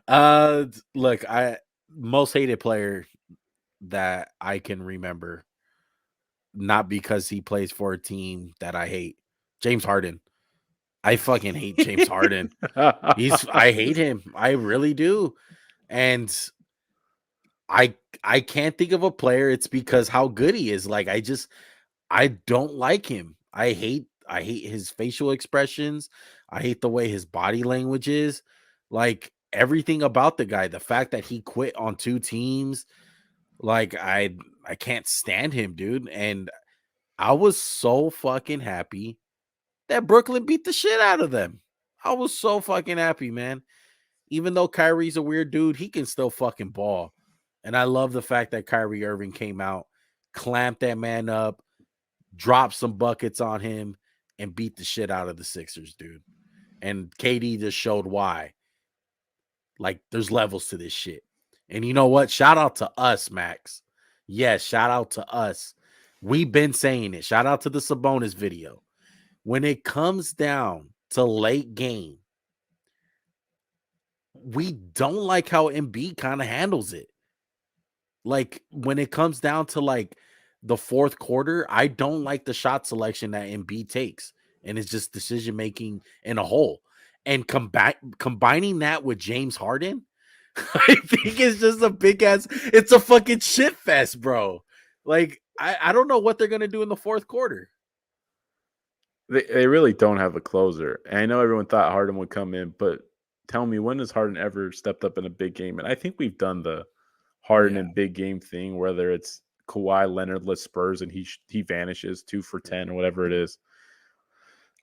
Look, I most hated player that I can remember, not because he plays for a team that I hate. James Harden. I fucking hate James Harden. I hate him. I really do. And I I can't think of a player. It's because how good he is. Like I don't like him. I hate his facial expressions. I hate the way his body language is. Like everything about the guy, the fact that he quit on 2 teams, like I can't stand him, dude. And I was so fucking happy that Brooklyn beat the shit out of them. I was so fucking happy, man. Even though Kyrie's a weird dude, he can still fucking ball. And I love the fact that Kyrie Irving came out, clamped that man up, dropped some buckets on him, and beat the shit out of the Sixers, dude. And KD just showed why. Like, there's levels to this shit. And you know what? Shout out to us, Max. Yes, shout out to us. We've been saying it. Shout out to the Sabonis video. When it comes down to late game, we don't like how Embiid kind of handles it. Like when it comes down to like the fourth quarter, I don't like the shot selection that Embiid takes, and it's just decision making in a whole. And combining that with James Harden, I think it's just a big ass. It's a fucking shit fest, bro. Like I don't know what they're gonna do in the fourth quarter. They really don't have a closer. And I know everyone thought Harden would come in, but tell me, when has Harden ever stepped up in a big game? And I think we've done the Harden Yeah, and big game thing, whether it's Kawhi Leonardless Spurs and he vanishes 2 for 10 or whatever it is.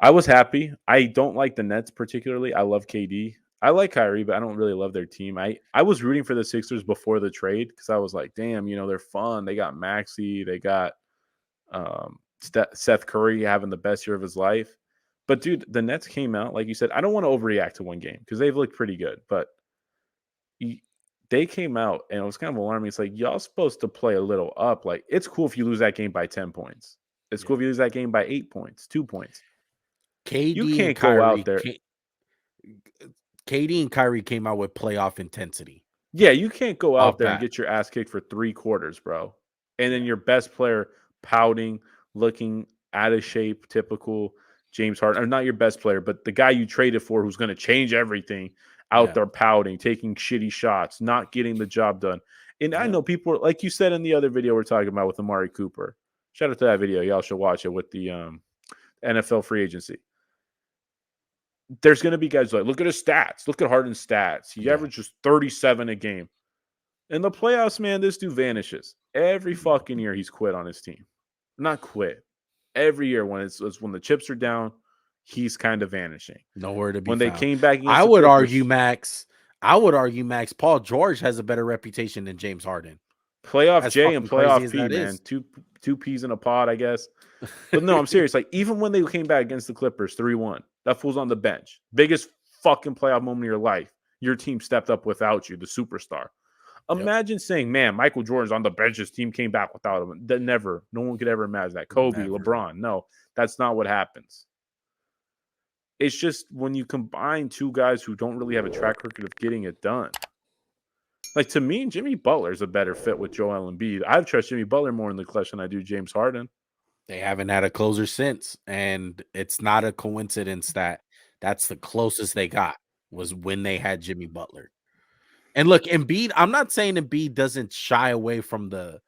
I was happy. I don't like the Nets particularly. I love KD. I like Kyrie, but I don't really love their team. I was rooting for the Sixers before the trade because I was like, damn, they're fun. They got Maxey. They got Seth Curry having the best year of his life. But, dude, the Nets came out, like you said. I don't want to overreact to one game because they've looked pretty good. But they came out, and it was kind of alarming. It's like, y'all supposed to play a little up. Like, it's cool if you lose that game by 10 points. It's yeah. cool if you lose that game by 8 points, 2 points. You KD and can't go out Kyrie, there. KD and Kyrie came out with playoff intensity Yeah, you can't go out off there and bat. get your ass kicked for 3 quarters, bro. And then Yeah, your best player pouting, looking out of shape, typical James Harden. Or not your best player, but the guy you traded for who's going to change everything out yeah, there pouting, taking shitty shots, not getting the job done. And I yeah. know people, like you said in the other video we're talking about with Amari Cooper. Shout out to that video. Y'all should watch it with the NFL free agency. There's going to be guys like, look at his stats. Look at Harden's stats. He Yeah. averages 37 a game. In the playoffs, man, this dude vanishes. Every fucking year he's quit on his team. Not quit. Every year when it's when the chips are down, he's kind of vanishing. Nowhere to be When they found. came back against I the would argue, Clippers, Max. I would argue, Max. Paul George has a better reputation than James Harden. playoff As J and fucking crazy playoff as P, that man, is. two peas in a pod, I guess. But no, I'm serious. Like even when they came back against the Clippers 3-1, that fool's on the bench. Biggest fucking playoff moment of your life. Your team stepped up without you, the superstar. Yep. Imagine saying, man, Michael Jordan's on the bench. His team came back without him. That never. No one could ever imagine that. Kobe, Never. LeBron. No, that's not what happens. It's just when you combine two guys who don't really have a track record of getting it done. Like to me, Jimmy Butler's a better fit with Joel Embiid. I trust Jimmy Butler more in the clutch than I do James Harden. They haven't had a closer since. And it's not a coincidence that that's the closest they got was when they had Jimmy Butler. And look, Embiid, I'm not saying Embiid doesn't shy away from the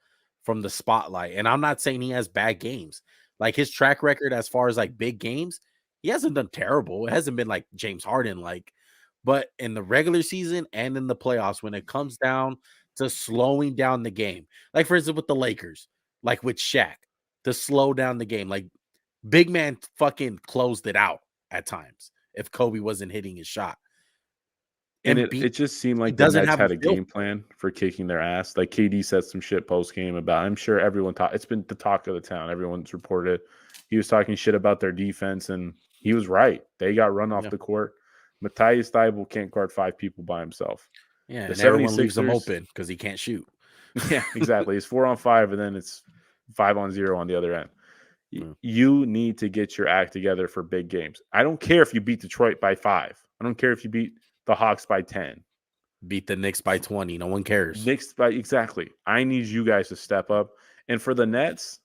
spotlight. And I'm not saying he has bad games. Like his track record as far as like big games, he hasn't done terrible. It hasn't been like James Harden like, but in the regular season and in the playoffs when it comes down to slowing down the game. Like for instance with the Lakers, like with Shaq, to slow down the game. Like big man fucking closed it out at times if Kobe wasn't hitting his shot. And And it just seemed he like the doesn't Nets have a had a feel game for it. plan for kicking their ass. Like KD said some shit post game about. I'm sure everyone thought it's been the talk of the town. Everyone's reported he was talking shit about their defense, and he was right. They got run off Yeah. the court. Matthias Thybulle can't guard 5 people by himself. Yeah, The and everyone leaves him 76ers, open because he can't shoot. yeah, exactly. It's 4-on-5, and then it's 5-on-0 on the other end. Mm. You need to get your act together for big games. I don't care if you beat Detroit by 5. I don't care if you beat the Hawks by 10. Beat the Knicks by 20. No one cares. Exactly. I need you guys to step up. And for the Nets,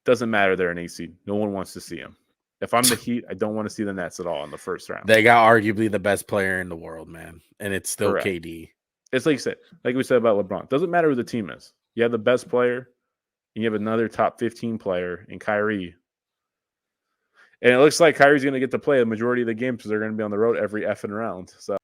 doesn't matter they're an AC. No one wants to see them. If I'm the Heat, I don't want to see the Nets at all in the first round. They got arguably the best player in the world, man. And it's still Correct. KD. It's like you said, like we said about LeBron. Doesn't matter who the team is. You have the best player, and you have another top 15 player in Kyrie. And it looks like Kyrie's going to get to play a majority of the games because they're going to be on the road every effing round. So